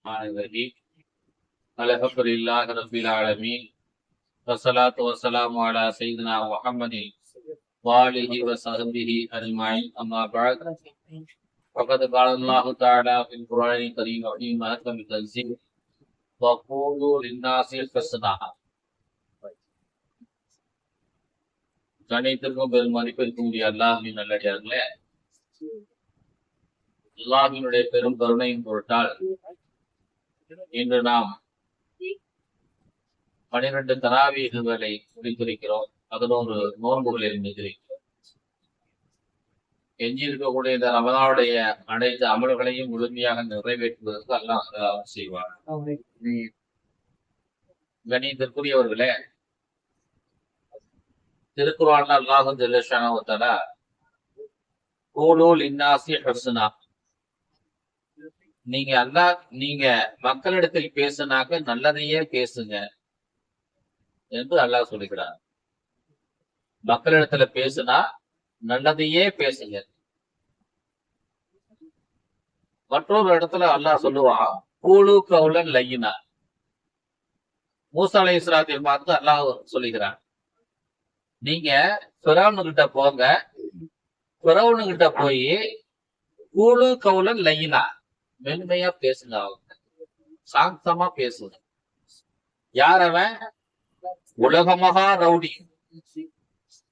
الحمد لله رب العالمين والصلاة والسلام على سيدنا محمد وآله وصحبه أجمعين أما بعد فقد قال الله تعالى في القرآن الكريم وفي محكم التنزيل وقولوا للناس حسنا. கணித்திற்கும் பெரும் மதிப்பிற்கும் உரிய அல்லாஹ்வின் நல்லடியார்களே, அல்லாஹ்வினுடைய பெரும் கருணையின் பொருட்டால் இன்று நாம் 12 தராவீஹுகளை முடித்திருக்கிறோம். 11 நோன்புகளை முடித்திருக்கிறோம். எஞ்சி இருக்கக்கூடிய இந்த ரமலானுடைய அனைத்து அமல்களையும் முழுமையாக நிறைவேற்றுவதற்கு அல்லாஹ் செய்வார். கணியத்திற்குரியவர்களே, திருக்குர்ஆன்ல அல்லாஹ் ஜல்லஷானஹு வ தஆலா கூலு லின்னாஸி ஹுஸ்னா, நீங்க மக்களிடத்தில் பேசினாக்க நல்லதையே பேசுங்க என்று அல்லாஹ் சொல்லுகிறார். மக்களிடத்துல பேசுனா நல்லதையே பேசுங்க. மற்றொரு இடத்துல அல்லாஹ் சொல்லுவான் கூலு கௌலன் லய்யினா. மூசா அலைஹிஸ்ஸலாத்தை பார்த்து அல்லாஹ் சொல்லுகிறான், நீங்க ஃபிரௌன் கிட்ட போங்க, ஃபிரௌன் கிட்ட போய் கூலு கௌலன் லய்யினா, மென்மையா பேசுங்க, அவங்க சாந்தமா பேசுங்க. யார் அவன்? உலகமகா ரவுடி.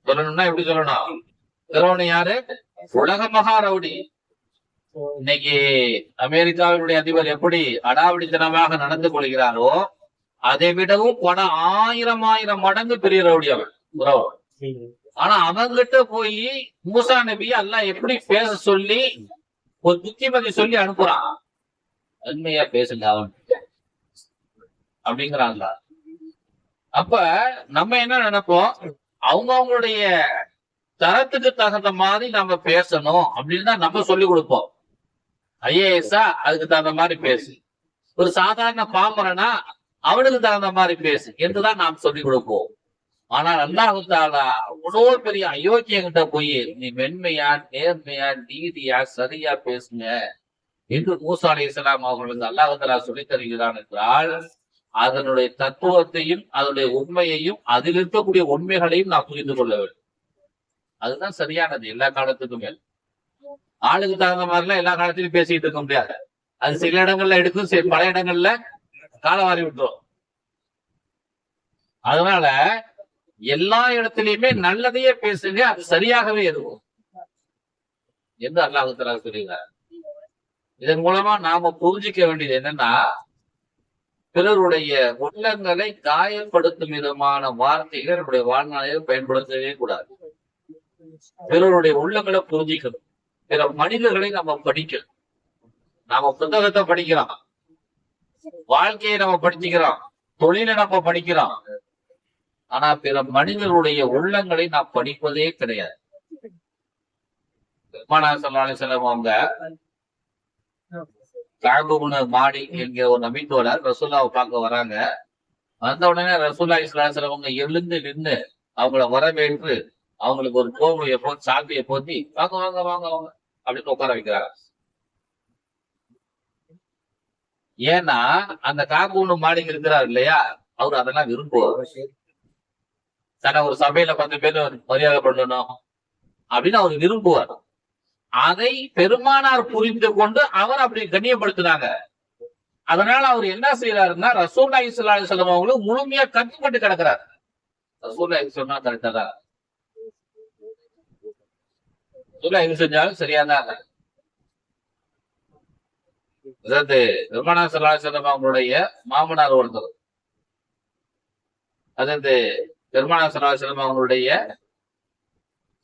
சொல்லணும்னா எப்படி சொல்லணும்? ஃபிரௌன் யாரு? உலகமகா ரவுடி. இன்னைக்கு அமெரிக்காவினுடைய அதிபர் எப்படி அடாவடித்தனமாக நடந்து கொள்கிறாரோ அதை விடவும் பல ஆயிரம் மடங்கு பெரிய ரவுடி அவன். ஆனா அவங்கிட்ட போய் மூசா நபி அல்லாஹ் எப்படி பேச சொல்லி ஒரு புத்திமதி சொல்லி அனுப்புறான். உண்மையா பேசுங்க அவன் அப்படிங்கிறாங்க. அப்ப நம்ம என்ன நினைப்போம், அவங்களுடைய தரத்துக்கு தகுந்த மாதிரி நம்ம பேசணும் அப்படின்னு தான் நம்ம சொல்லி கொடுப்போம். ஐஏஎஸ்ஸா அதுக்கு தகுந்த மாதிரி பேசு, ஒரு சாதாரண பாமரனா அவனுக்கு தகுந்த மாதிரி பேசு என்றுதான் நாம் சொல்லி கொடுப்போம். ஆனால் அல்லாஹ் தஆலா அவ்வளோ பெரிய அயோக்கியங்கிட்ட போய் நீ மென்மையா நேர்மையா நீதியா சரியா பேசுங்க என்று மூசா அலைஹிஸ்ஸலாம் அவர்களுக்கு அல்லாஹ் தஆலா சொல்லித் தருகிறான் என்றால் அதனுடைய தத்துவத்தையும் அதனுடைய உண்மையையும் அதில் இருக்கக்கூடிய உண்மைகளையும் நான் புரிந்து கொள்ள வேண்டும். அதுதான் சரியானது. எல்லா காலத்துக்குமே ஆளுக்கு தகுந்த மாதிரிலாம் எல்லா காலத்திலும் பேசிட்டு இருக்க முடியாது. அது சில இடங்கள்ல எடுக்கும், பல இடங்கள்ல காலவாரி விட்டுரும். அதனால எல்லா இடத்திலையுமே நல்லதையே பேசுங்க, அது சரியாகவே இருக்கும் என்று அல்லாஹ் தஆலா சொல்கிறார். இதன் மூலமா நாம புரிஞ்சிக்க வேண்டியது என்னன்னா, பிறருடைய உள்ளங்களை காயப்படுத்தும் விதமான வார்த்தைகளை நம்முடைய வாழ்நாளில் பயன்படுத்தவே கூடாது. பிறருடைய உள்ளங்களை புரிஞ்சிக்கணும். பிற மனிதர்களை நம்ம படிக்கணும். நாம புத்தகத்தை படிக்கிறோம், வாழ்க்கையை நம்ம படிச்சுக்கிறோம், தொழிலை நம்ம படிக்கிறோம். ஆனா பிற மனிதர்களுடைய உள்ளங்களை நாம் படிப்பதே கிடையாது. பெருமானார் ஸல்லல்லாஹு அலைஹி வஸல்லம் அவங்க கஅப் இப்னு மாலிக் என்கிற ஒரு நபித்தோழர் ரசூலுல்லாஹ்வை பார்க்க வராங்க. வந்த உடனே ரசூலுல்லாஹி ஸல்லல்லாஹு அலைஹி வஸல்லம் அவங்க எழுந்து நின்று அவங்கள வரவேற்று அவங்களுக்கு ஒரு கோவையை போட்டு சால்வையை போத்தி வாங்க வாங்க வாங்க வாங்க அப்படின்னு உட்கார வைக்கிறாங்க. ஏன்னா அந்த கஅப் இப்னு மாலிக் இருக்கிறார் இல்லையா, அவர் அதெல்லாம் விரும்புவார். தன்னை ஒரு சபையில 10 பேர் மரியாதை பண்ணணும் அப்படின்னு அவர் விரும்புவார். அதை பெருமானார் புரிந்து கொண்டு அவர் அப்படி கண்ணியப்படுத்தினாங்க. அதனால அவர் என்ன செய்யறாருன்னா ரசூலுல்லாஹி ஸல்லல்லாஹு அலைஹி வஸல்லம் அவங்களுக்கு முழுமையா கட்டுப்பட்டு கிடக்கிறார். ரசூலுல்லாஹி சொன்னா கரெக்டா தான், ரசூலுல்லாஹி எது செஞ்சாலும் சரியாதான். அதாவது பெருமானார் ஸல்லல்லாஹு அலைஹி வஸல்லம் அவங்களுடைய மாமனார் ஒருத்தர், அதாவது பெருமானார் ஸல்லல்லாஹு அலைஹி வஸல்லம் அவங்களுடைய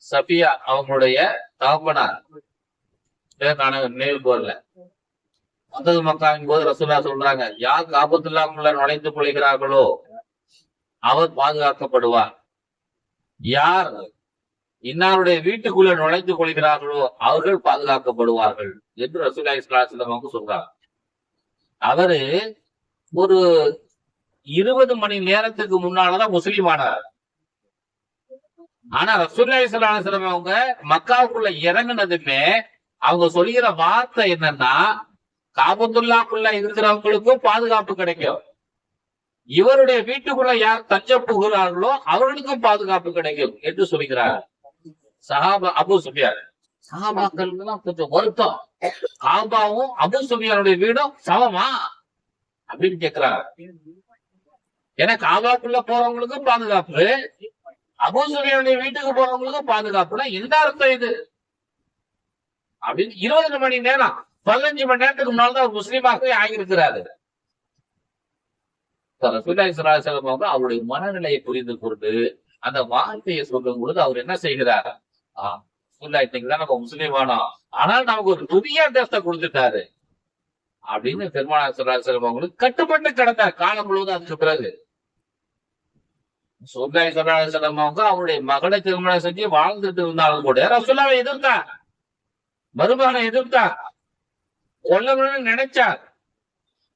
சஃபியா அவங்களுடைய தகப்பனார் நினைவுக்கு வரல. வந்தது மக்காவின் போது ரசூலுல்லாஹ் சொல்றாங்க, யார் காபத்துல்லாஹ்க்குள்ள நுழைந்து கொள்கிறார்களோ அவர் பாதுகாக்கப்படுவார், யார் இன்னாருடைய வீட்டுக்குள்ள நுழைந்து கொள்கிறார்களோ அவர்கள் பாதுகாக்கப்படுவார்கள் என்று ரசூலுல்லாஹி ஸல்லல்லாஹு அலைஹி வஸல்லம் அவங்க சொல்றாங்க. அவரு ஒரு 20 மணி நேரத்துக்கு முன்னாலதான் முஸ்லீம் ஆனார். ஆனா ரசூலுல்லாஹி ஸல்லல்லாஹு அலைஹி வஸல்லம் அவங்க மக்காவுக்குள்ள இறங்குனதுமே அவங்க சொல்லுகிற வார்த்தை என்னன்னா, காபத்துல்லாக்குள்ள இருக்கிறவங்களுக்கும் பாதுகாப்பு கிடைக்கும். இவருடைய வீட்டுக்குள்ள யார் தஞ்ச புகிறார்களோ அவர்களுக்கும் பாதுகாப்பு கிடைக்கும் என்று சொல்கிறார் சஹாபா அபூ சுஃபியான். சஹாபாக்கள் கொஞ்சம் வருத்தம், காபாவும் அபூ சுஃபியானுடைய வீடும் சமமா அப்படின்னு கேட்கிறாங்க. ஏன்னா காபாக்குள்ள போறவங்களுக்கும் பாதுகாப்பு, அபூ சுஃபியானுடைய வீட்டுக்கு போறவங்களுக்கும் பாதுகாப்புனா எந்த அர்த்தம் இது அப்படின்னு 20 மணி நேரம் 15 மணி நேரத்துக்கு முன்னால்தான் அவர் முஸ்லீமாகவே ஆகியிருக்கிறாரு. அவருடைய மனநிலையை புரிந்து கொண்டு அந்த வார்த்தையை சொல்லும் பொழுது அவர் என்ன செய்கிறார், இன்னைக்குதான் நம்ம முஸ்லீம் ஆனோம், ஆனால் நமக்கு ஒரு புதிய அந்தஸ்தை கொடுத்துட்டாரு அப்படின்னு பெருமானார் அவங்களுக்கு கட்டுப்பட்டு கிடந்தார் காலம் முழுவதும். அதுக்கு பிறகு சுல்லாஹி ஸல்லல்லாஹு அலைஹி வஸல்லம் அவங்க அவருடைய மகளை திருமணம் செஞ்சு வாழ்ந்துட்டு இருந்தாலும் கூட ரசூலுல்லாஹை எதிர்த்தார், மருமகனை எதிர்த்தார், கொல்லணும்னு நினைச்சார்.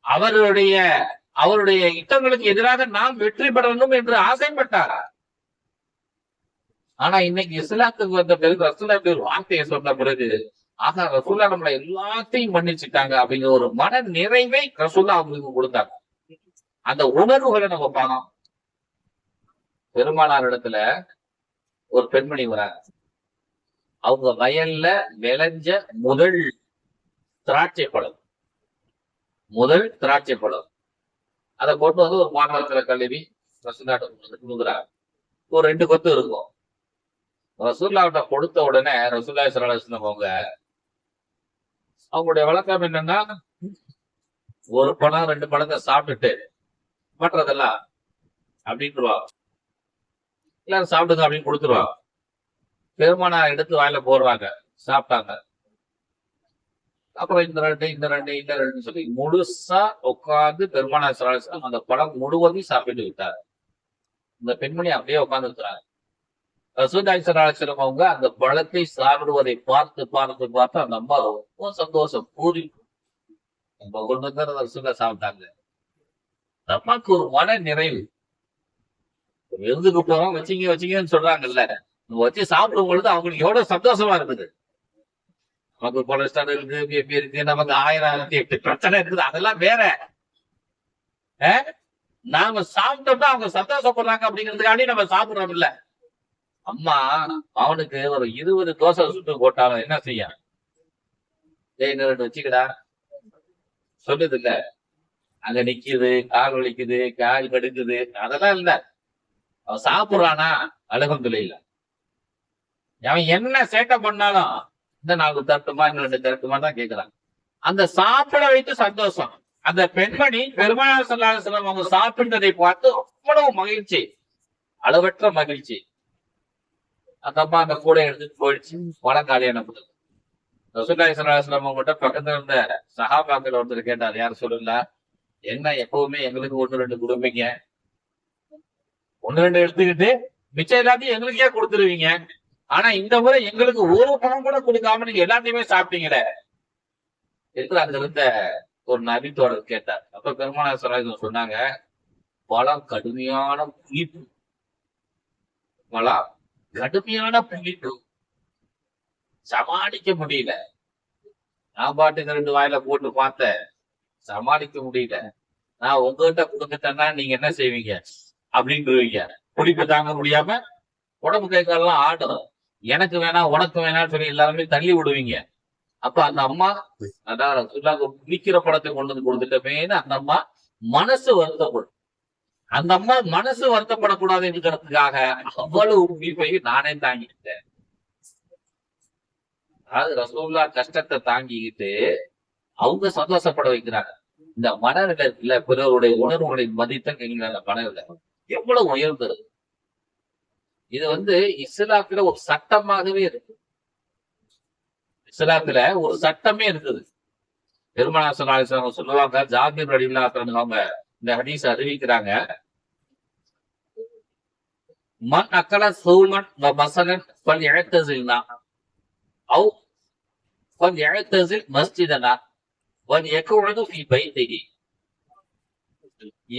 அவருடைய யுத்தங்களுக்கு எதிராக நாம் வெற்றி பெறணும் என்று ஆசைப்பட்டார். ஆனா இன்னைக்கு இஸ்லாத்துக்கு வந்த பிறகு ரசூலுல்லாஹ் ஒரு வார்த்தையை சொன்ன பிறகு ஆக ரசூலுல்லாஹ் நம்மளை எல்லாத்தையும் மன்னிச்சுட்டாங்க அப்படிங்கிற ஒரு மன நிறைவை ரசூலுல்லாஹ் அவங்களுக்கு கொடுத்தாங்க. அந்த உணர்வுகளை நம்ம பார்க்கணும். பெருமானார் இடத்துல ஒரு பெண்மணி வராங்க. அவங்க வயல்ல விளைஞ்ச முதல் திராட்சை பழம் அதை கொண்டு வந்து ஒரு மாநிலத்துல கழுவி ரசூலுல்லாஹ் ஒரு 2 கொத்து இருக்கும். ரசூலுல்லாஹ்ட்ட கொடுத்த உடனே ரசூலுல்லாஹி ஸல்லல்லாஹு அலைஹி வஸல்லம் அவங்களுடைய வழக்கம் என்னன்னா, ஒரு பழம் 2 பழத்தை சாப்பிட்டுட்டு மற்றதெல்லாம் அப்படின்ட்டுருவாங்க, எல்லாரும் சாப்பிடுங்க அப்படின்னு கொடுத்துருவாங்க. பெருமானார் எடுத்து வாயில போடுறாங்க, சாப்பிட்டாங்க. அப்புறம் இந்த ரெண்டு சொல்லி முழுசா உட்கார்ந்து பெருமானார் ஸல்லல்லாஹு அலைஹி வஸல்லம் அந்த பழம் முழுவதையும் சாப்பிட்டு விட்டார். இந்த பெண்மணி அப்படியே உட்கார்ந்து இருக்கிறாங்க. ரசூலுல்லாஹி ஸல்லல்லாஹு அலைஹி வஸல்லம் அவங்க அந்த பழத்தை சாப்பிடுவதை பார்த்து அந்த அம்மா ரொம்ப சந்தோஷம் பூரி கொண்டு வந்து ரசூலுல்லாஹ் சாப்பிட்டாங்க. அம்மாக்கு ஒரு மன நிறைவு. விருந்துக்கு போறோம் வச்சீங்கன்னு சொல்றாங்கல்ல, வச்சு சாப்பிடும் பொழுது அவங்களுக்கு எவ்வளவு சந்தோஷமா இருக்குது. நமக்கு கொலஸ்ட்ரால் இருக்கு, பிபி இருக்கு, நமக்கு 1008 பிரச்சனை இருக்குது, அதெல்லாம் வேற. நாம சாப்பிட்டோம்னா அவங்க சந்தோஷப்படுறாங்க அப்படிங்கிறதுக்காண்டி நம்ம சாப்பிடுறோம் இல்ல. அம்மா அவனுக்கு ஒரு 20 தோசை சுட்டு போட்டாலும் என்ன செய்ய, 2 வச்சுக்கடா சொல்லுது இல்ல. அங்க நிக்குது, கால் வலிக்குது, கால் கடுக்குது, அதெல்லாம் இல்ல. அவன் சாப்பிடுறானா அல்ஹம்துலில்லாஹ். அவன் என்ன சேட்டை பண்ணாலும் இந்த 4 தட்டுமா இன்னும் 2 தட்டுமா தான் கேட்கிறான். அந்த சாப்பிட வைத்து சந்தோஷம். அந்த பெண்மணி பெருமானார் ஸல்லல்லாஹு அலைஹி வஸல்லம் அவங்க சாப்பிட்டதை பார்த்து அவ்வளவு மகிழ்ச்சி, அளவற்ற மகிழ்ச்சி. அந்த அம்மா அந்த கூட எடுத்துட்டு போயிடுச்சு. வழங்காலி அனுப்புது. ரசூலுல்லாஹி ஸல்லல்லாஹு அலைஹி வஸல்லம் கிட்ட பக்கத்துல இருந்த சஹாபாக்கள் ஒருத்தர் கேட்டார், யார் சொல்லுங்களா, என்ன எப்பவுமே எங்களுக்கு 1-2 கொடுப்பீங்க, 1-2 எடுத்துக்கிட்டு மிச்சம் எல்லாத்தையும் எங்களுக்கே கொடுத்துருவீங்க, ஆனா இந்த முறை எங்களுக்கு ஒரு பணம் கூட கொடுக்காம நீங்க எல்லாத்தையுமே சாப்பிட்டீங்களே என்று அங்க இருந்த ஒரு நபித்தோழர் கேட்டார். அப்ப பெருமானார் ஸல்லல்லாஹு அலைஹி வஸல்லம் சொன்னாங்க, பழம் கடுமையான புளிப்பு, சமாளிக்க முடியல. நான் பாட்டுக்கு 2 வாயில போட்டு பார்த்தேன், சமாளிக்க முடியல. நான் உங்ககிட்ட கொடுத்துட்டேன்னா நீங்க என்ன செய்வீங்க அப்படின்றீங்க. புளிப்பு தாங்க முடியாம உடம்பு கை காலெல்லாம் ஆடும், எனக்கு வேணாம் உனக்கு வேணாம்னு சொல்லி எல்லாருமே தள்ளி விடுவீங்க. அப்ப அந்த அம்மா அதான் புளிக்கிற பழத்தை கொண்டு வந்து கொடுத்துட்டமேன்னு அந்த அம்மா மனசு வருத்தப்படும். அந்த அம்மா மனசு வருத்தப்படக்கூடாது இருக்கிறதுக்காக அவ்வளவு புளிப்பை நானே தாங்கிக்கிட்டேன். அதாவது ரசூலுல்லாஹ் கஷ்டத்தை தாங்கிக்கிட்டு அவங்க சந்தோஷப்பட வைக்கிறாங்க. இந்த மனநிலை பிறருடைய உணர்வுகளை மதித்தல் என்கிற மனநிலை எவ்வளவு உயர்ந்தது. இது இஸ்லாத்துல ஒரு சட்டமாகவே இருக்கு. இஸ்லாத்துல ஒரு சட்டமே இருக்குது. பெருமானார் ஸல்லல்லாஹு அலைஹி வஸல்லம் சொல்லுவாங்க, ஜாபிர் ரலியல்லாஹு அன்ஹு அவங்க இந்த ஹதீஸ் அறிவிக்கிறாங்க, மன் அக்கல சௌமன் வ மஸலன் ஃபல்யஅ்தஸில்னா அவ் ஃபல்யஅ்தஸில் மஸ்ஜிதனா வல்யக்உது ஃபீ பைத்திஹி.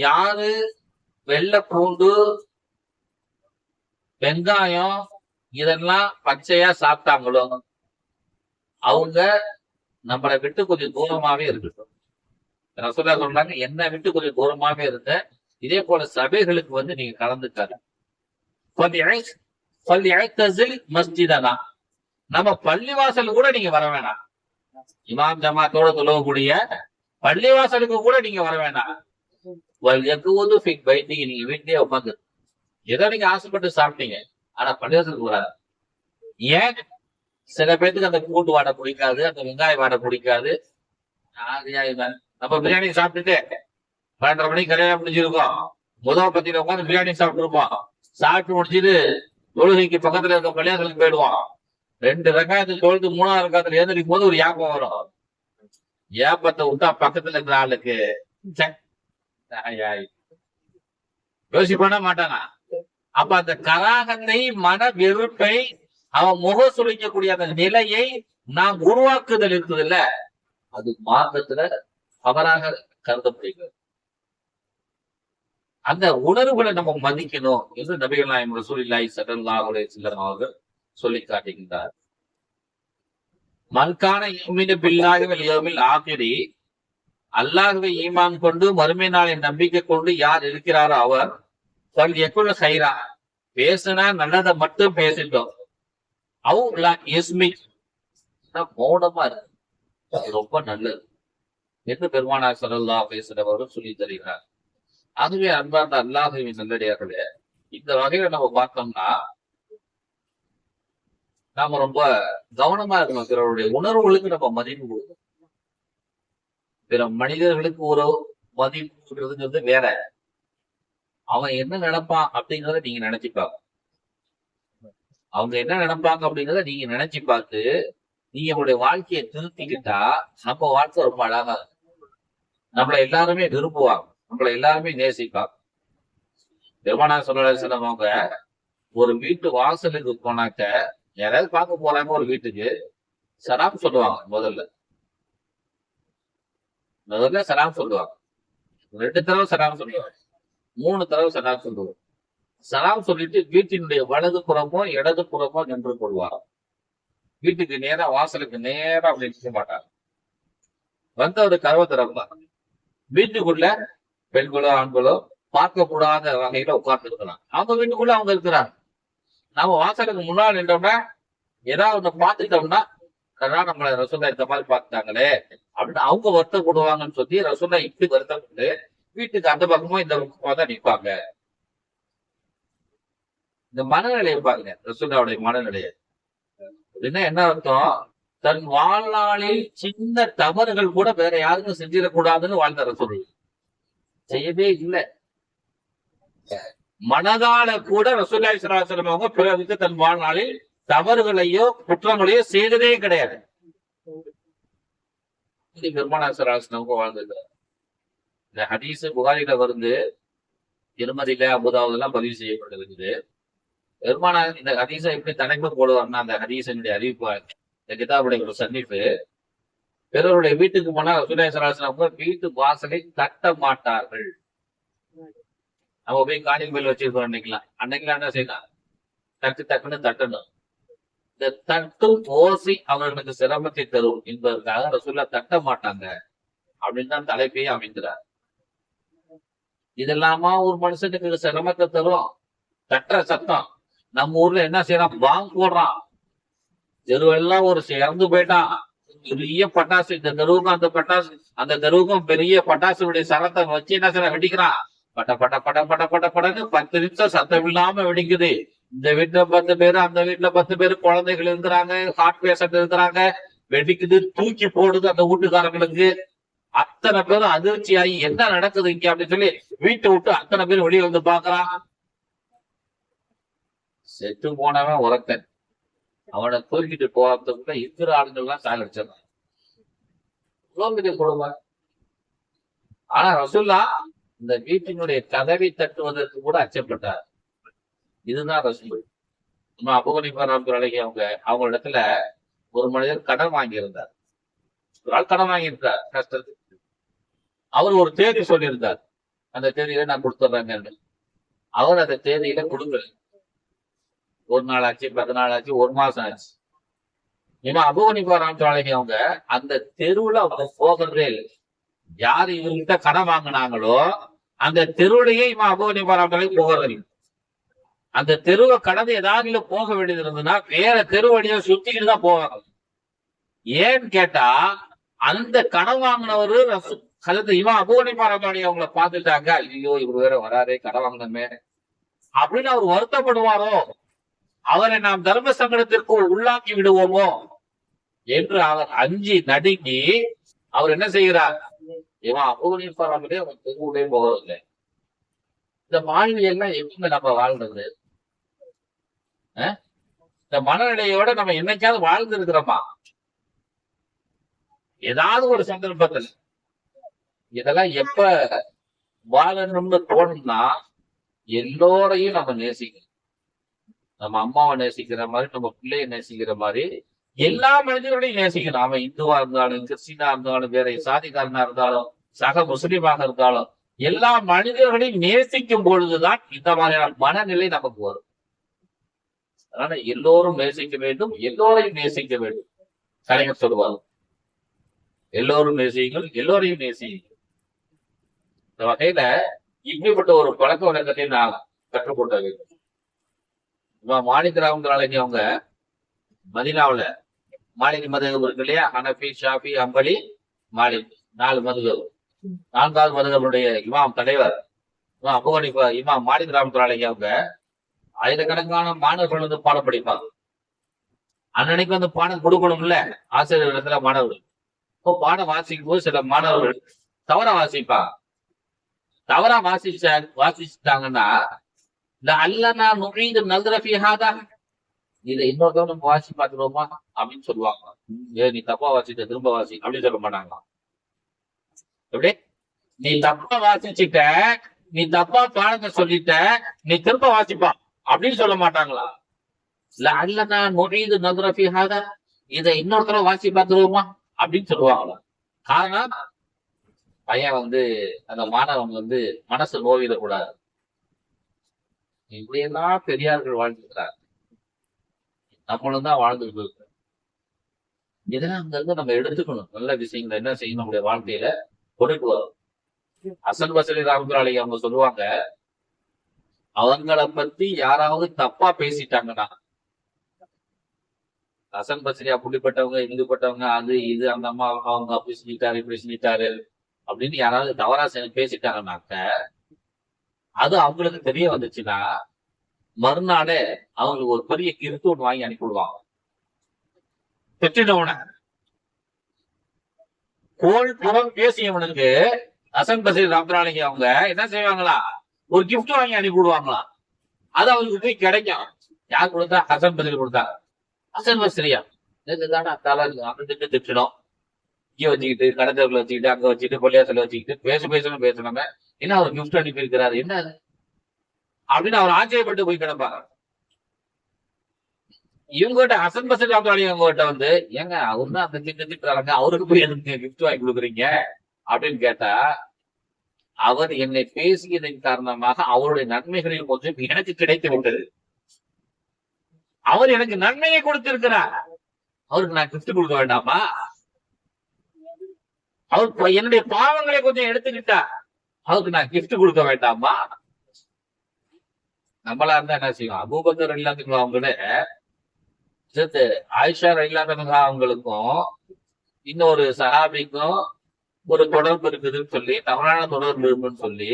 யாரு வெள்ளை பூண்டு, வெங்காயம் இதெல்லாம் பச்சையா சாப்பிட்டாங்களோ அவங்க நம்மளை விட்டு கொஞ்சம் தூரமாவே இருக்கட்டும். ரசூலுல்லாஹ் சொல்றாங்க, என்னை விட்டு கொஞ்சம் தூரமாவே இருந்த, இதே போல சபைகளுக்கு வந்து நீங்க கலந்துக்காரு. மஸ்ஜிதனா, நம்ம பள்ளிவாசல் கூட நீங்க வர வேணாம். இமாம் ஜமாத்தோட தொழக்கூடிய பள்ளிவாசலுக்கு கூட நீங்க வர வேணாம். நீங்க வீட்லயே உட்காந்து ஏதோ நீங்க ஆசைப்பட்டு சாப்பிட்டீங்க, ஆனா பள்ளிவாசலுக்கு வராது. ஏன்? சில பேருக்கு அந்த கூட்டு வாடை பிடிக்காது, அந்த வெங்காய வாடை பிடிக்காது. நம்ம பிரியாணி சாப்பிட்டுட்டு 12:30 மணிக்கு கல்யாணம் முடிஞ்சிருக்கோம், முதல் பத்தியில உட்காந்து பிரியாணி சாப்பிட்டு இருப்போம். சாப்பிட்டு முடிச்சுட்டு தொழுகைக்கு பக்கத்துல இருக்க பள்ளியாசலுக்கு போயிடுவோம். 2 ரக்காயத்து தொழுது 3ஆவது ரக்காயத்துல எழுந்திருக்கும் போது ஒரு ஏப்பம் வரும். ஏப்பத்தை விட்டா பக்கத்துல இருக்கிற ஆளுக்கு யோசிப்பான மாட்டானா? அப்ப அந்த கராகத்தை, மன வெறுப்பை, அவன் முக சுழிக்கக்கூடிய அந்த நிலையை நாம் உருவாக்குதல் இருக்குது இல்ல, அது மார்க்கத்துல தவறாக கருதப்படுகிறது. அந்த உணர்வுகளை நம்ம மதிக்கணும் என்று நபிகள் நாயகம் ரசூலுல்லாஹி ஸல்லல்லாஹு அலைஹி வஸல்லம் அவர்கள் சொல்லி காட்டுகின்றார். மன்கான யுமினு பில்லாஹி வல் யௌமில் ஆகிரி, அல்லாஹ்வை ஈமான் கொண்டு மறுமை நாளை நம்பிக்கை கொண்டு யார் இருக்கிறாரோ அவர் யகுல் கைரா, பேசுனா நல்லதை மட்டும் பேசிட்டோம். மௌனமா இருக்கு, அது ரொம்ப நல்லது என்று பெருமானார் ஸல்லல்லாஹு அலைஹி வஸல்லம் அவர்கள் சொல்லி தருகிறார். அதுவே அன்பார்ந்த அல்லாஹ்வின் நல்லடியார்களே, இந்த வகையில நம்ம பார்த்தோம்னா நாம ரொம்ப கவனமா இருக்கணும். பிறருடைய உணர்வுகளுக்கு நம்ம மதிப்பு கொடுக்கணும். பிற மனிதர்களுக்கு ஒரு மதிப்புங்கிறது வேற. அவன் என்ன நினைப்பான் அப்படிங்கிறத நீங்க நினைச்சுப்பாங்க. அவங்க என்ன நினைப்பாங்க அப்படிங்கிறத நீங்க நினைச்சு பார்த்து நீங்க உங்களுடைய வாழ்க்கையை திருத்திக்கிட்டா நம்ம வாழ்க்கை ரொம்ப அழகா இருக்கும். நம்மளை எல்லாருமே விரும்புவாங்க, நம்மளை எல்லாருமே நேசிப்பாங்க. பெருமானார் ஸல்லல்லாஹு அலைஹி வஸல்லம் அவங்க ஒரு வீட்டு வாசலுக்கு போனாக்க, யாராவது பார்க்க போறாங்க ஒரு வீட்டுக்கு, சலாம் சொல்லுவாங்க. முதல்ல சலாம் சொல்லுவாங்க. 2 தடவை சலாம் சொல்லுவாங்க, 3 தடவை சலாம் சொல்லுவாங்க. சலாம் சொல்லிட்டு வீட்டினுடைய வலது புறமோ இடது புறமோ நின்று கொள்வாங்க. வீட்டுக்கு நேரா, வாசலுக்கு நேரா அப்படி நிற்க மாட்டாங்க. வந்து ஒரு கதவை திறப்பாங்க. வீட்டுக்குள்ள பெண்களோ ஆண்களோ பார்க்க கூடாத வகையில உட்கார்ந்து இருக்கிறாங்க. அவங்க வீட்டுக்குள்ள அவங்க இருக்கிறாங்க. நம்ம வாசலுக்கு முன்னாடி நின்றோம்னா ஏதாவது பார்த்துட்டோம்னா, நம்மள ரசூலுல்லாஹ் இந்த மாதிரி பார்த்துட்டாங்களே அப்படின்னு அவங்க வருத்தப்படுவாங்கன்னு சொல்லி ரசூலுல்லாஹ் இப்படி வருத்தப்பட்டு வீட்டுக்கு அந்த பக்கமும் இந்த பக்கமா தான் நிற்பாங்க. இந்த மனநிலையை பாருங்க, ரசூலுல்லாஹ்வுடைய மனநிலையை. அப்படின்னா என்ன அர்த்தம்? தன் வாழ்நாளில் சின்ன தவறுகள் கூட வேற யாருக்கும் செஞ்சிடக்கூடாதுன்னு வாழ்ந்த ரசூலுல்லாஹ் செய்யவே இல்லை. மனதால கூட ரசூலுல்லாஹி ஸல்லல்லாஹு அலைஹி வஸல்லம் அவங்க பிறருக்கு தன் வாழ்நாளில் தவறுகளையோ குற்றங்களையோ செய்ததே கிடையாது. பெருமானார் ஸல்லல்லாஹு அலைஹி வஸல்லம் வாழ்ந்திருக்கிறார். இந்த ஹதீஸ் புகாரில வந்து, திருமதியில, அபூதாவுதுல எல்லாம் பதிவு செய்யப்பட்டிருக்குது. பெருமானார் இந்த ஹதீஸை எப்படி தலைப்பு போடுவார்னா, அந்த ஹதீஸினுடைய அறிவிப்பு, இந்த கிதாபுடைய ஒரு சன்னிப்பு, பிறருடைய வீட்டுக்கு போனா ரசூலுல்லாஹி ஸல்லல்லாஹு அலைஹி வஸல்லம் வீட்டு வாசலை தட்ட மாட்டார்கள். நம்ம போய் காலிங் பெல் வச்சிருக்கோம் அன்னைக்கெல்லாம் என்ன செய்யலாம்? டக்குன்னு தட்டணும். இந்த தட்டும் ஓசை அவர்களுக்கு சிரமத்தை தரும் என்பதற்காக ரசூலுல்லாஹ் தட்ட மாட்டாங்க அப்படின்னு தான் தலைப்பையே அமைக்கிறார். இதெல்லாமா ஒரு மனுஷனுக்கு சிரமத்தை தரும்? தட்டுற சத்தம். நம்ம ஊர்ல என்ன செய்யறான்? பாங் போடுறான். தெருவெல்லாம் ஒரு இறந்து போயிட்டான், பெரிய பட்டாசு, இந்த தெருவுக்கும் அந்த பட்டாசு, அந்த தெருவுக்கும் பெரிய பட்டாசுடைய சரத்தை வச்சு என்ன செய்ய வெடிக்கிறான். பட்ட பட்ட பட பட பட படன்னு 10 நிமிஷம் சத்தம் இல்லாம வெடிக்குது. இந்த வீட்டுல 10 பேரு, அந்த வீட்டுல 10 பேரு, குழந்தைகள் இருக்கிறாங்க, ஹார்ட் பேஷண்ட் இருக்கிறாங்க, வெடிக்குது, தூக்கி போடுது அந்த வீட்டுக்காரங்களுக்கு. அத்தனை பேரும் அதிர்ச்சியாகி என்ன நடக்குது இங்க அப்படின்னு சொல்லி வீட்டை விட்டு அத்தனை பேர் வெளியே வந்து பாக்குறான். செத்து போனவன் உறக்கன், அவனை தூக்கிட்டு போறதுக்குள்ள இருக்கிற ஆளுங்கள்லாம் சாகடிச்சிடறான். குடும்பம். ஆனா ரசூலுல்லாஹ் இந்த வீட்டினுடைய கதவை தட்டுவதற்கு கூட அச்சப்பட்டார். இதுதான் ரசூல். அபூ ஹனீஃபா ரஹ்மத்துல்லாஹி அவங்க இடத்துல ஒரு மனிதர் கடன் வாங்கியிருந்தார். ஒரு ஆள் கடன் வாங்கியிருந்தார் கஷ்டத்துக்கு. அவர் ஒரு தேதி சொல்லியிருந்தார், அந்த தேதியில நான் கொடுத்துட்றேங்க. அவர் அந்த தேதியில கொடுக்கல. 1 நாள் ஆச்சு, 10 நாள் ஆச்சு, 1 மாசம் ஆச்சு. ஏன்னா அபூ ஹனீஃபா ரஹ்மத்துல்லாஹி அவங்க அந்த தெருவுல அவங்க போகிறதே இல்லை. யாரு இவர்கிட்ட கடன் வாங்கினாங்களோ அந்த தெருவுடையே இவன் அபோனிபாராமலை போகிறது. அந்த தெருவை கடந்து ஏதாவது போக வேண்டியது இருந்ததுன்னா வேற தெரு வழியா சுத்திக்கிட்டு தான் போவாங்க. ஏன்னு கேட்டா அந்த கடன் வாங்கினவரு இவன் அபோனிபாராமலை அவங்கள பார்த்துட்டாங்க, ஐயோ இவர் வேற வராரே கடன் வாங்கினமே அப்படின்னு அவர் வருத்தப்படுவாரோ, அவரை நாம் தர்ம சங்கடத்திற்கு உள்ளாக்கி விடுவோமோ என்று அவர் அஞ்சி நடுங்கி அவர் என்ன செய்கிறார், இவன் அபோனிபாராமலே அவன் தெருவுடைய போவதில்லை. இந்த வாழ்வியெல்லாம் எங்க நம்ம வாழ்றது? இந்த மனநிலையோட நம்ம என்னைக்காவது வாழ்ந்து இருக்கிறோமா? ஏதாவது ஒரு சந்தர்ப்பத்தில் இதெல்லாம் எப்ப வாழணும்னு தோணும்னா எல்லோரையும் நம்ம நேசிக்கணும். நம்ம அம்மாவை நேசிக்கிற மாதிரி, நம்ம பிள்ளைய நேசிக்கிற மாதிரி எல்லா மனிதர்களையும் நேசிக்கணும். அவன் இந்துவா இருந்தாலும், கிறிஸ்டினா இருந்தாலும், வேற சாதிக்காரனா இருந்தாலும், சக முஸ்லீமாக இருந்தாலும், எல்லா மனிதர்களையும் நேசிக்கும் பொழுதுதான் இந்த மாதிரியான மனநிலை நமக்கு வரும். அதனால எல்லோரும் நேசிக்க வேண்டும், எல்லோரையும் நேசிக்க வேண்டும். கலைஞர் சொல்லுவார், எல்லோரும் நேசியுங்கள், எல்லோரையும் நேசியுங்கள். இந்த வகையில இப்படிப்பட்ட ஒரு பழக்க வழக்கத்தை நான் கற்றுக்கொள்ள வேண்டும். மாலிக் ரஹ்மத்துல்லாஹி அவங்க மதீனாவுல மாலிக் மதுஹப் இருக்கு இல்லையா, ஹனஃபி, ஷாஃபி, ஹம்பலி, மாலிக், 4 மதுஹப். 4வது மதுஹபுடைய இமாம் தலைவர் அபூ ஹனீஃபா இமாம் மாலிக் ரஹ்மத்துல்லாஹி அவங்க ஆயிரக்கணக்கான மாணவர்கள் வந்து பாடம் படிப்பாங்க. அன்னைக்கு வந்து பாடம் கொடுக்கணும்ல ஆசிரியர் இடத்துல மாணவர்கள். இப்போ பாடம் வாசிக்கும் போது சில மாணவர்கள் தவறா வாசிப்பாங்க. தவறா வாசிச்சுட்டாங்கன்னா அல்லனா நுழைந்து நல்ரஃபிஹாதா, இதை இன்னொருத்தவங்க நம்ம வாசி பார்த்துருவோமா அப்படின்னு சொல்லுவாங்க. நீ தப்பா வாசிட்ட, திரும்ப வாசி அப்படின்னு சொல்ல மாட்டாங்க. எப்படி நீ தப்பா வாசிச்சுட்ட, நீ தப்பா பாடத்தை சொல்லிட்ட, நீ திரும்ப வாசிப்பா அப்படின்னு சொல்ல மாட்டாங்களா? அல்லனா நுழைந்து நல்ரஃபிஹாதா, இதை இன்னொருத்தர வாசி பார்த்துருவோமா அப்படின்னு சொல்லுவாங்களா? காரணம் பையன் வந்து அந்த மாணவன் வந்து மனசு நோவிடக்கூடாது. இப்படியெல்லாம் பெரியார்கள் வாழ்ந்துக்கிறார், நம்மளும் தான் வாழ்ந்துட்டு இருக்கோம். இதெல்லாம் அங்க இருந்து நம்ம எடுத்துக்கணும். நல்ல விஷயங்களை என்ன செய்யணும் நம்முடைய வாழ்க்கையில கொண்டுட்டு வரும். ஹசன் பஸ்ரி ரஹ்மத்துல்லாஹி அவங்க சொல்லுவாங்க, அவங்களை பத்தி யாராவது தப்பா பேசிட்டாங்கன்னா, ஹசன் பஸ்ரி அப்படிப்பட்டவங்க, இந்துப்பட்டவங்க, அது இது அந்த அம்மா அவங்க அப்படி செஞ்சிட்டாரு இப்படி செஞ்சிட்டாரு அப்படின்னு யாராவது தவறா பேசிட்டாங்கன்னாக்க, அது அவங்களுக்கு தெரிய வந்துச்சுன்னா மறுநாளே அவங்களுக்கு ஒரு பெரிய கிறுத்து ஒன்று வாங்கி அனுப்பிவிடுவாங்க. திட்டினவன கோல் புறம் பேசியவனுக்கு ஹசன் பஸ்ரி ரஹ்மத்துல்லாஹி அவங்க என்ன செய்வாங்களா, ஒரு கிஃப்ட் வாங்கி அனுப்பி விடுவாங்களாம். அது அவங்களுக்கு போய் கிடைக்கும். யார் கொடுத்தா? ஹசன் பஸ்ரி கொடுத்தா. ஹசன் பஸ்ரியா அங்கிட்டு திட்டணும், இங்க வச்சுக்கிட்டு, கடத்தவர்களை வச்சுக்கிட்டு, அங்க வச்சுக்கிட்டு, பள்ளியாசல வச்சுக்கிட்டு பேசணும். என்ன அவர் கிஃப்ட் அனுப்பி இருக்கிறாரு என்ன அப்படின்னு அவர் ஆச்சரியப்பட்டு போய் கிடப்பாங்க. இவங்ககிட்ட ஹசன் பஸ்ரி ரஹ்மத்துல்லாஹி அவங்ககிட்ட வந்து, ஏங்க அவரு தான் அந்த திட்டுறாங்க, அவருக்கு போய் எனக்கு கிஃப்ட் வாங்கி கொடுக்குறீங்க அப்படின்னு கேட்டா, அவர் என்னை பேசியதன் காரணமாக அவருடைய நன்மைகளில் கொஞ்சம் எனக்கு கிடைத்து விட்டது. அவர் எனக்கு நன்மையை கொடுத்திருக்கிறார், அவருக்கு நான் கிஃப்ட் கொடுக்க வேண்டாமா? அவர் என்னுடைய பாவங்களை கொஞ்சம் எடுத்துக்கிட்டா, அவருக்கு நான் கிஃப்ட் கொடுக்க வேண்டாமா? நம்மளா இருந்தா என்ன செய்யும்? அபூபக்கர் ரலியல்லாஹு அவங்கள ஆயிஷா ரலியல்லாஹு அவங்களுக்கும் இன்னொரு சஹாபிக்கும் ஒரு தொடர்பு இருக்குதுன்னு சொல்லி, தவறான தொடர்பு இருக்குன்னு சொல்லி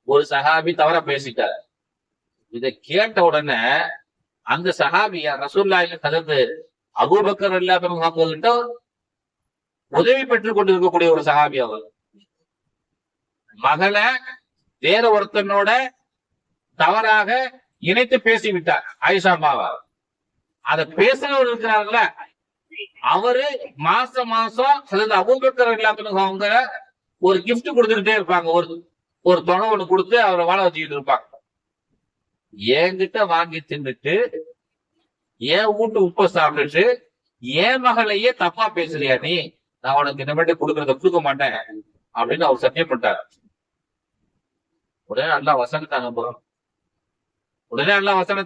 ஒரு சஹாபி தவறா பேசிட்டார். இதை கேட்ட உடனே அந்த சஹாபியா ரசூலுல்லாஹி ஹஜரத் அபூபக்கர் ரலியல்லாஹு அவங்ககிட்ட உதவி பெற்றுக் கொண்டிருக்கக்கூடிய ஒரு சஹாபி. அவர் மகளை வேற ஒருத்தனோட தவறாக இணைத்து பேசிவிட்டார் ஆயிஷா அம்மாவா. அத பேசினவர் இருக்கிறார்கள, அவரு மாசம் அபூபக்கர் ரலியல்லாஹு அவங்க ஒரு கிஃப்ட் கொடுத்துக்கிட்டே இருப்பாங்க. ஒரு தொகை ஒண்ணு கொடுத்து அவரை வாழ வச்சுக்கிட்டு இருப்பாங்க. என்கிட்ட வாங்கி தின்னுட்டு, ஏன் வீட்டு உப்ப சாப்பிட்டுட்டு, என் மகளையே தப்பா பேசுறியா நீ, நான் உனக்கு இனிமேட்டு கொடுக்க மாட்டேன் அப்படின்னு அவர் சத்தியம் பண்ணிட்டார். உடனே நல்லா வசனத்தை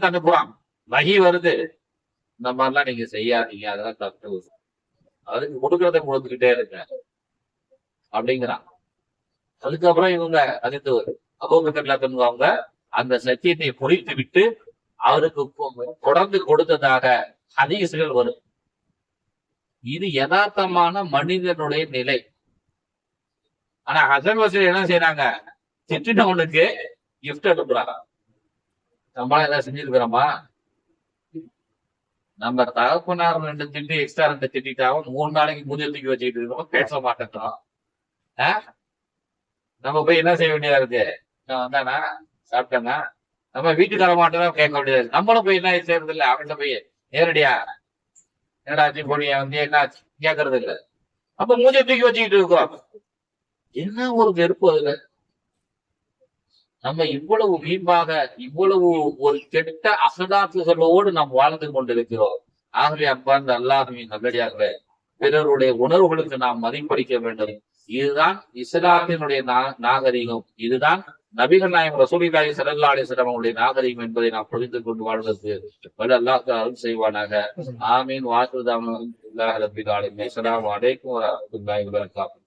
அனுப்புறான். வகி வருது, இந்த மாதிரிலாம் நீங்க செய்யாதீங்க, அதெல்லாம் தப்பு, அதுக்கு கொடுக்கறத கொடுத்துக்கிட்டே இருங்க அப்படிங்கிறான். அதுக்கப்புறம் இவங்க அதுக்கு அபூபக்கர் அவங்க அந்த சத்தியத்தை பொறித்து விட்டு அவருக்கு தொடர்ந்து கொடுத்ததாக ஹதீஸ்கள் வரும். இது யதார்த்தமான மனிதனுடைய நிலை. ஆனா ஹசன் பஸ்ரி என்ன செய்யறாங்க, திட்டினவனுக்கு கிஃப்ட் அனுப்புறாங்க. நம்மளாம் ஏதாவது செஞ்சிருக்கிறோமா? நம்ம தகப்பனார் 2 திட்டு எக்ஸ்ட்ரா 2 திட்டாவும் 3 நாளைக்கு மூஞ்சில் தூக்கி வச்சுக்கிட்டு இருக்கோம், பேச மாட்டேன்றோம். நம்ம போய் என்ன செய்ய வேண்டியதா இருக்கு? நான் வந்தானா சாப்பிட்டேன்னா நம்ம வீட்டுக்கார மாட்டேதான் கேட்க வேண்டியது. நம்மளும் போய் என்ன செய்யறது இல்லை, அவன்கிட்ட போய் நேரடியா என்னடாச்சு பொடிய வந்து என்ன கேட்கறது இல்லை. அப்ப மூஞ்சியை தூக்கி வச்சுக்கிட்டு இருக்கோம். என்ன ஒரு வெறுப்பு அதுல. நம்ம இவ்வளவு வீம்பாக இவ்வளவு ஒரு கெட்ட அசதாத்துகளோடு நாம் வாழ்ந்து கொண்டிருக்கிறோம். ஆகவே அன்பார்ந்த அல்லாஹ்வின் நல்லடியார்களே, பிறருடைய உணர்வுகளுக்கு நாம் மதிப்பளிக்க வேண்டும். இதுதான் இஸ்லாத்தினுடைய நாகரிகம். இதுதான் நபிகள் நாயகம் ரசூலுல்லாஹி ஸல்லல்லாஹு அலைஹி வஸல்லம் அவருடைய நாகரிகம் என்பதை நாம் புரிந்து கொண்டு வாழ்வதற்கு வல்ல அல்லாஹ் அருள் செய்வானாக. ஆமீன். வாஹிரு தஅவானா அல்ஹம்துலில்லாஹி ரப்பில் ஆலமீன். அஸ்ஸலாமு அலைக்கும் வரஹ்மத்துல்லாஹி வபரகாத்துஹு.